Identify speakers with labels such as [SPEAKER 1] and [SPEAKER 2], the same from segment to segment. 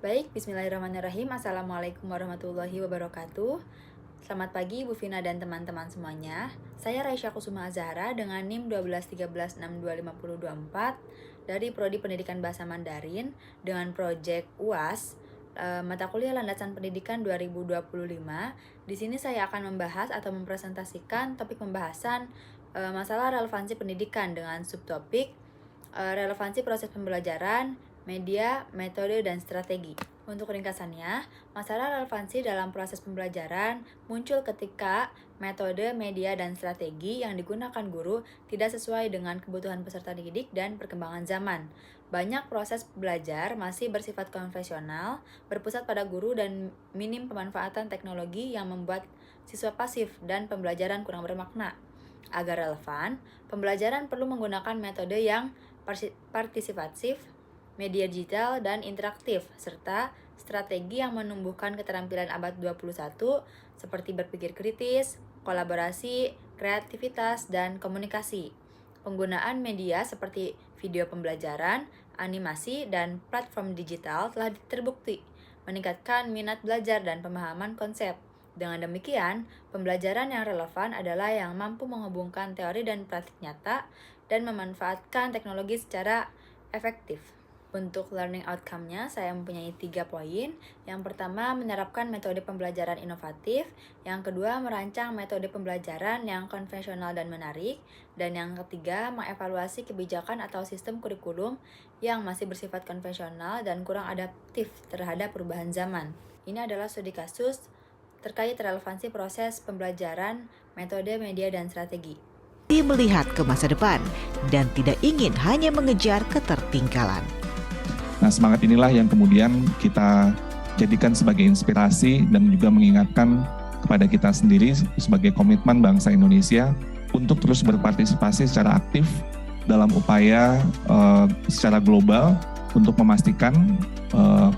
[SPEAKER 1] Baik, bismillahirrahmanirrahim. Assalamualaikum warahmatullahi wabarakatuh. Selamat pagi Bu Vina dan teman-teman semuanya. Saya Raisya Kusuma Azhara dengan NIM 1213625024 dari Prodi Pendidikan Bahasa Mandarin dengan proyek UAS mata kuliah landasan pendidikan 2025. Di sini saya akan membahas atau mempresentasikan topik pembahasan masalah relevansi pendidikan dengan subtopik relevansi proses pembelajaran, media, metode, dan strategi. Untuk ringkasannya, masalah relevansi dalam proses pembelajaran muncul ketika metode, media, dan strategi yang digunakan guru tidak sesuai dengan kebutuhan peserta didik dan perkembangan zaman. Banyak proses belajar masih bersifat konvensional, berpusat pada guru dan minim pemanfaatan teknologi yang membuat siswa pasif dan pembelajaran kurang bermakna. Agar relevan, pembelajaran perlu menggunakan metode yang partisipatif, media digital, dan interaktif, serta strategi yang menumbuhkan keterampilan abad 21 seperti berpikir kritis, kolaborasi, kreativitas, dan komunikasi. Penggunaan media seperti video pembelajaran, animasi, dan platform digital telah terbukti meningkatkan minat belajar dan pemahaman konsep. Dengan demikian, pembelajaran yang relevan adalah yang mampu menghubungkan teori dan praktik nyata dan memanfaatkan teknologi secara efektif. Untuk learning outcome-nya, saya mempunyai 3 poin. Yang pertama, menerapkan metode pembelajaran inovatif. Yang kedua, merancang metode pembelajaran yang konvensional dan menarik. Dan yang ketiga, mengevaluasi kebijakan atau sistem kurikulum yang masih bersifat konvensional dan kurang adaptif terhadap perubahan zaman. Ini adalah studi kasus terkait relevansi proses pembelajaran, metode, media, dan strategi.
[SPEAKER 2] Melihat ke masa depan dan tidak ingin hanya mengejar ketertinggalan.
[SPEAKER 3] Nah, semangat inilah yang kemudian kita jadikan sebagai inspirasi dan juga mengingatkan kepada kita sendiri sebagai komitmen bangsa Indonesia untuk terus berpartisipasi secara aktif dalam upaya secara global untuk memastikan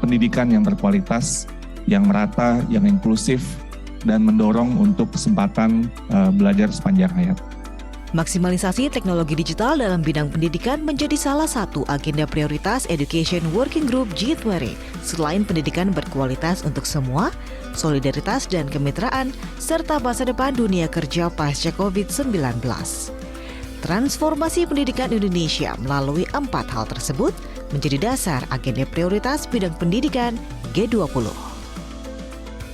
[SPEAKER 3] pendidikan yang berkualitas, yang merata, yang inklusif, dan mendorong untuk kesempatan belajar sepanjang hayat.
[SPEAKER 2] Maksimalisasi teknologi digital dalam bidang pendidikan menjadi salah satu agenda prioritas Education Working Group G20. Selain pendidikan berkualitas untuk semua, solidaritas dan kemitraan, serta masa depan dunia kerja pasca COVID-19. Transformasi pendidikan Indonesia melalui 4 hal tersebut menjadi dasar agenda prioritas bidang pendidikan G20.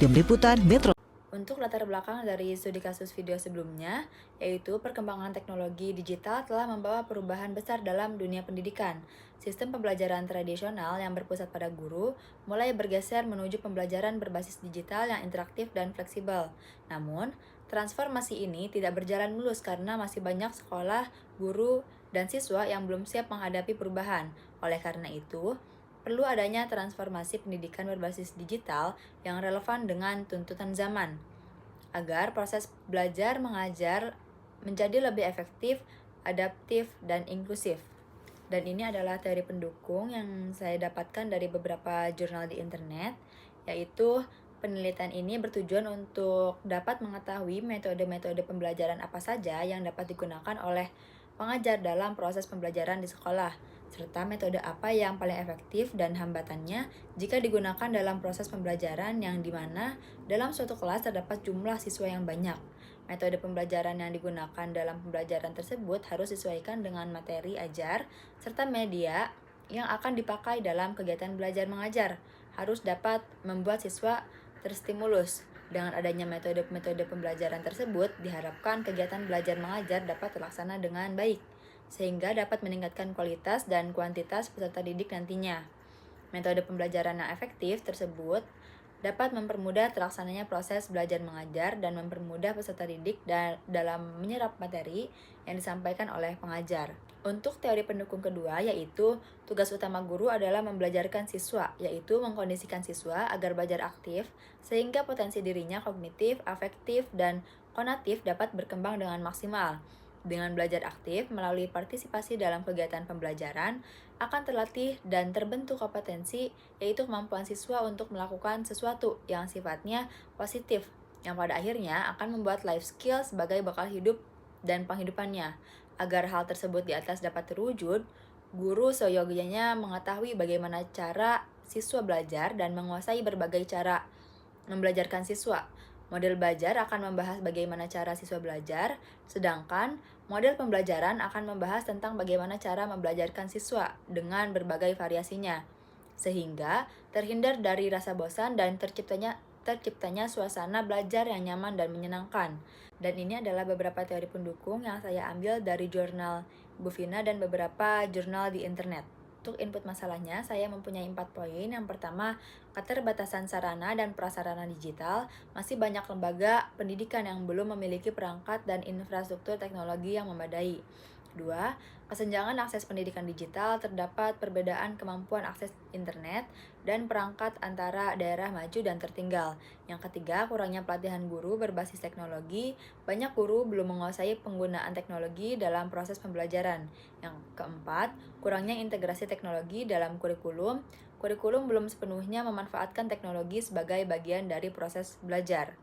[SPEAKER 2] Tim Liputan Metro.
[SPEAKER 1] Untuk latar belakang dari studi kasus video sebelumnya, yaitu perkembangan teknologi digital telah membawa perubahan besar dalam dunia pendidikan. Sistem pembelajaran tradisional yang berpusat pada guru mulai bergeser menuju pembelajaran berbasis digital yang interaktif dan fleksibel. Namun, transformasi ini tidak berjalan mulus karena masih banyak sekolah, guru, dan siswa yang belum siap menghadapi perubahan. Oleh karena itu, perlu adanya transformasi pendidikan berbasis digital yang relevan dengan tuntutan zaman, agar proses belajar mengajar menjadi lebih efektif, adaptif, dan inklusif. Dan ini adalah teori pendukung yang saya dapatkan dari beberapa jurnal di internet, yaitu penelitian ini bertujuan untuk dapat mengetahui metode-metode pembelajaran apa saja yang dapat digunakan oleh pengajar dalam proses pembelajaran di sekolah, serta metode apa yang paling efektif dan hambatannya jika digunakan dalam proses pembelajaran yang dimana dalam suatu kelas terdapat jumlah siswa yang banyak. Metode pembelajaran yang digunakan dalam pembelajaran tersebut harus disesuaikan dengan materi ajar, serta media yang akan dipakai dalam kegiatan belajar mengajar, harus dapat membuat siswa terstimulus. Dengan adanya metode-metode pembelajaran tersebut, diharapkan kegiatan belajar mengajar dapat terlaksana dengan baik, sehingga dapat meningkatkan kualitas dan kuantitas peserta didik nantinya. Metode pembelajaran yang efektif tersebut dapat mempermudah terlaksananya proses belajar mengajar dan mempermudah peserta didik dalam menyerap materi yang disampaikan oleh pengajar. Untuk teori pendukung kedua, yaitu tugas utama guru adalah membelajarkan siswa, yaitu mengkondisikan siswa agar belajar aktif, sehingga potensi dirinya kognitif, afektif, dan konatif dapat berkembang dengan maksimal. Dengan belajar aktif melalui partisipasi dalam kegiatan pembelajaran, akan terlatih dan terbentuk kompetensi, yaitu kemampuan siswa untuk melakukan sesuatu yang sifatnya positif, yang pada akhirnya akan membuat life skill sebagai bekal hidup dan penghidupannya. Agar hal tersebut di atas dapat terwujud, guru seyogianya mengetahui bagaimana cara siswa belajar dan menguasai berbagai cara membelajarkan siswa. Model belajar akan membahas bagaimana cara siswa belajar, sedangkan model pembelajaran akan membahas tentang bagaimana cara membelajarkan siswa dengan berbagai variasinya, sehingga terhindar dari rasa bosan dan terciptanya suasana belajar yang nyaman dan menyenangkan. Dan ini adalah beberapa teori pendukung yang saya ambil dari jurnal Ibu Vina dan beberapa jurnal di internet. Untuk input masalahnya, saya mempunyai 4 poin. Yang pertama, keterbatasan sarana dan prasarana digital. Masih banyak lembaga pendidikan yang belum memiliki perangkat dan infrastruktur teknologi yang memadai. 2. Kesenjangan akses pendidikan digital. Terdapat perbedaan kemampuan akses internet dan perangkat antara daerah maju dan tertinggal. Yang ketiga, kurangnya pelatihan guru berbasis teknologi. Banyak guru belum menguasai penggunaan teknologi dalam proses pembelajaran. Yang keempat, kurangnya integrasi teknologi dalam kurikulum. Kurikulum belum sepenuhnya memanfaatkan teknologi sebagai bagian dari proses belajar.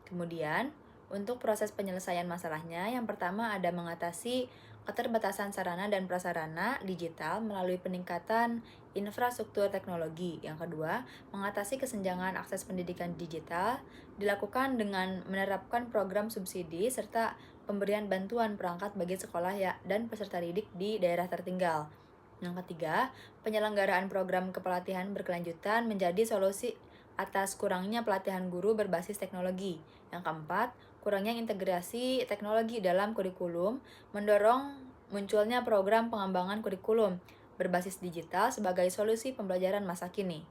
[SPEAKER 1] Kemudian, untuk proses penyelesaian masalahnya, yang pertama ada mengatasi keterbatasan sarana dan prasarana digital melalui peningkatan infrastruktur teknologi. Yang kedua, mengatasi kesenjangan akses pendidikan digital dilakukan dengan menerapkan program subsidi serta pemberian bantuan perangkat bagi sekolah dan peserta didik di daerah tertinggal. Yang ketiga, penyelenggaraan program kepelatihan berkelanjutan menjadi solusi atas kurangnya pelatihan guru berbasis teknologi. Yang keempat, kurangnya integrasi teknologi dalam kurikulum mendorong munculnya program pengembangan kurikulum berbasis digital sebagai solusi pembelajaran masa kini.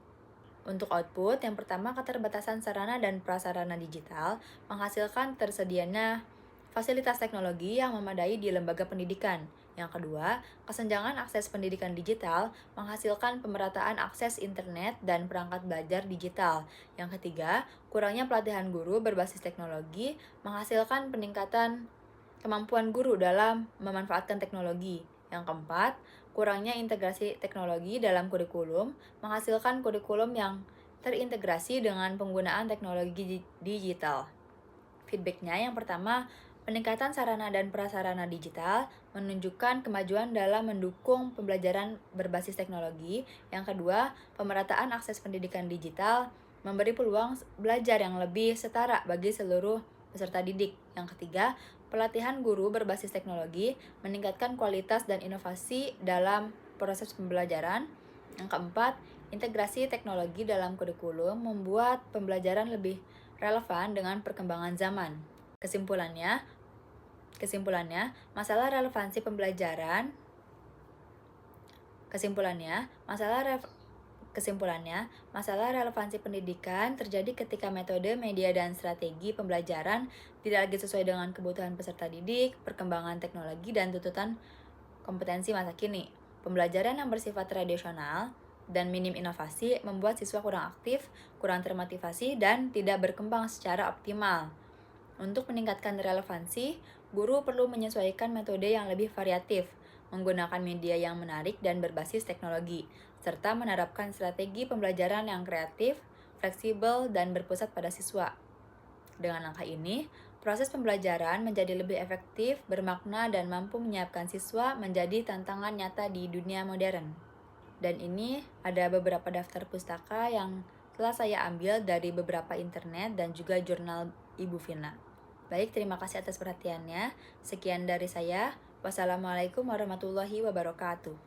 [SPEAKER 1] Untuk output, yang pertama, keterbatasan sarana dan prasarana digital menghasilkan tersedianya fasilitas teknologi yang memadai di lembaga pendidikan. Yang kedua, kesenjangan akses pendidikan digital menghasilkan pemerataan akses internet dan perangkat belajar digital. Yang ketiga, kurangnya pelatihan guru berbasis teknologi menghasilkan peningkatan kemampuan guru dalam memanfaatkan teknologi. Yang keempat, kurangnya integrasi teknologi dalam kurikulum menghasilkan kurikulum yang terintegrasi dengan penggunaan teknologi digital. Feedbacknya yang pertama, peningkatan sarana dan prasarana digital menunjukkan kemajuan dalam mendukung pembelajaran berbasis teknologi. Yang kedua, pemerataan akses pendidikan digital memberi peluang belajar yang lebih setara bagi seluruh peserta didik. Yang ketiga, pelatihan guru berbasis teknologi meningkatkan kualitas dan inovasi dalam proses pembelajaran. Yang keempat, integrasi teknologi dalam kurikulum membuat pembelajaran lebih relevan dengan perkembangan zaman. Kesimpulannya, masalah relevansi pembelajaran masalah relevansi pendidikan terjadi ketika metode, media, dan strategi pembelajaran tidak lagi sesuai dengan kebutuhan peserta didik, perkembangan teknologi, dan tuntutan kompetensi masa kini. Pembelajaran yang bersifat tradisional dan minim inovasi membuat siswa kurang aktif, kurang termotivasi, dan tidak berkembang secara optimal. Untuk meningkatkan relevansi, guru perlu menyesuaikan metode yang lebih variatif, menggunakan media yang menarik dan berbasis teknologi, serta menerapkan strategi pembelajaran yang kreatif, fleksibel, dan berpusat pada siswa. Dengan langkah ini, proses pembelajaran menjadi lebih efektif, bermakna, dan mampu menyiapkan siswa menjadi tantangan nyata di dunia modern. Dan ini ada beberapa daftar pustaka yang telah saya ambil dari beberapa internet dan juga jurnal Ibu Vina. Baik, terima kasih atas perhatiannya. Sekian dari saya. Wassalamualaikum warahmatullahi wabarakatuh.